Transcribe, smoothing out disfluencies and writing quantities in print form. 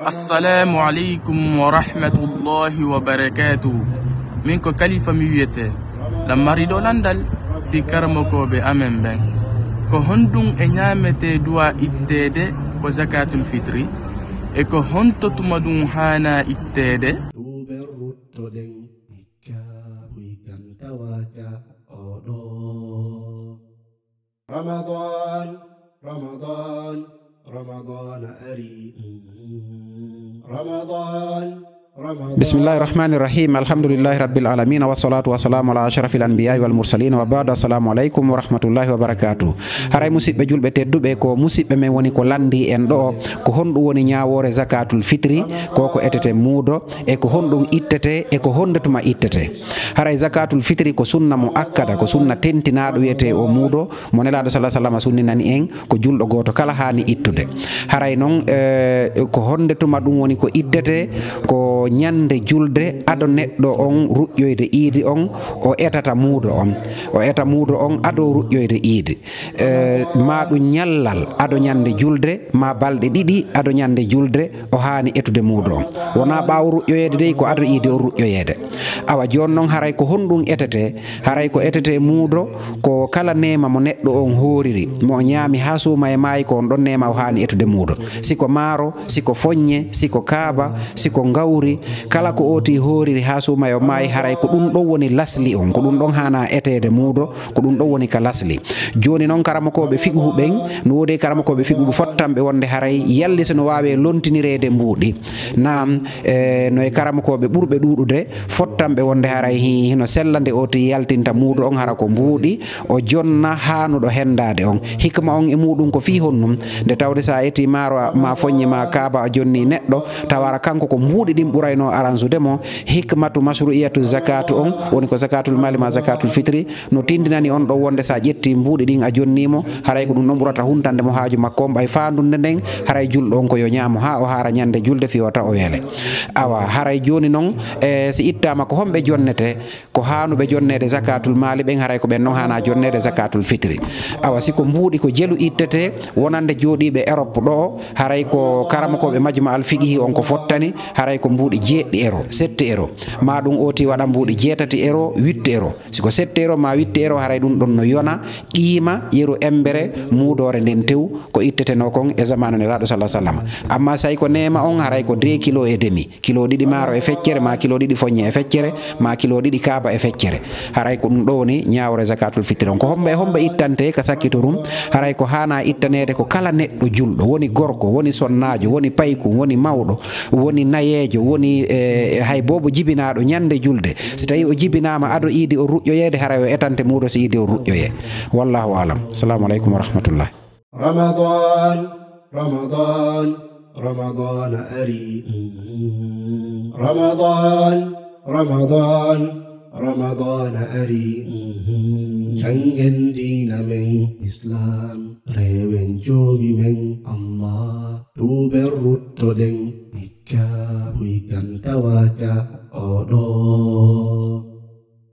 السلام عليكم ورحمة الله وبركاته. منكو كلفة ميويته لما ريدو لندل في كرمكو بأمن بن كو هندون انيامته دوا اتده كو زكاة الفطر اكو هنتو تمدون حانا اتده رمضان رمضان رمضان أري رمضان بسم الله الرحمن الرحيم الحمد لله رب العالمين والصلاة والسلام على أشرف الأنبياء والمرسلين وبعد السلام عليكم ورحمة الله وبركاته. هراي مسيب جولبة تدوبة كو مسيب موني كو لاندي اندو كو هندو وني نياور زكاة الفطر كو اتته مودو كو هندو اتته كو هندتما اتته. هراي زكاة الفطر كو سنة مؤكدة كو سنة تنتنا دويته او مودو مونلا صلى الله عليه وسلم سنة ناني ان كو جولدو غوتو كلا هاني اتده. هراي نون كو هندتما دوم وني كو اتته كو nyande julde ado neddo on rujjoyde iidi on o etata muudo on ado rujjoyde iidi ma du nyallal ado nyande julde ma balde didi ado nyande julde o haani etude muudo on wona baaw rujjoyede dey ko ado iidi o rujjoyede awa jonnon haray ko hondum etete haray ko etete muudo ko kala nema mo neddo on horiri mo nyaami hasuma e maayi ko on don nema o haani etude muudo siko maro siko fonye siko kaaba siko ngawri kala ko oti horiri hasuma yo mai haray ko dum do woni lasli on ko dum don hana etede muudo ko dum do woni ka lasli joni non karamo be figu ben no wode karamo be figu fottambe wonde haray yalli sono waawe lontinirede mbuudi nam no e karamo be burbe dudude fottambe wonde haray hino sellande oti yaltinta muudo on hara ko mbuudi o jonna hanudo hendade on hikma on e mudum ko fi honnum de tawde sa eti maro ma fonye ma kaaba jonni neddo tawara kanko ko mbuudi dim burayno aranzude mo hikmatu mashru'iyatu zakatu on woni ko zakatul mali ma zakatul fitri no tindinani on do wonde sa jetti mbuudi din a jonnimo haray ko dum no burata huntande mo haaju makko bay faandunde den haray juldo on ko yo nyaamo ha o hara nyande julde fi wata o wele awa haray joni non si ittama ko hombe jonnete ko haanube jonnede zakatul mali ben haray ko ben non hana jonnede zakatul fitri awa siko mbuudi ko jelu ittete wonande jodibe Europe do haray ko karama ko be majma al fiqhi on ko fottani haray ko mbuudi €7 €7 ma dum oti wada mbuudi €7 €8 siko €7 ma €8 haray dum don no yona qiima yeru embere muudore den tew ko ittete no kon e zamanu ne laado sallallahu alaihi wasallam amma say ko nema on haray ko 2 kilo e demi kilo didi maro e feccere ma kilo didi fonye e feccere ma kilo didi kaaba e feccere haray ko dum do ni nyaawre zakatul fitr on ko hombe ittante ka sakkitorum haray ko hana ittanede ko kala neddo juldo woni gorko woni sonnaajo woni payku woni mawdo woni nayejo woni hay bobo jibinaado nyande julde si tawi o jibinaama ado iidi o rujjoyede haray o etante muudo si iidi o rujjoye wallahu alam assalamu alaykum wa rahmatullah رمضان رمضان رمضان أري رمضان رمضان رمضان أري جنگن دين من إسلام ريوين جوغي من الله توبر رتدن إكا ويكن تواجا أودو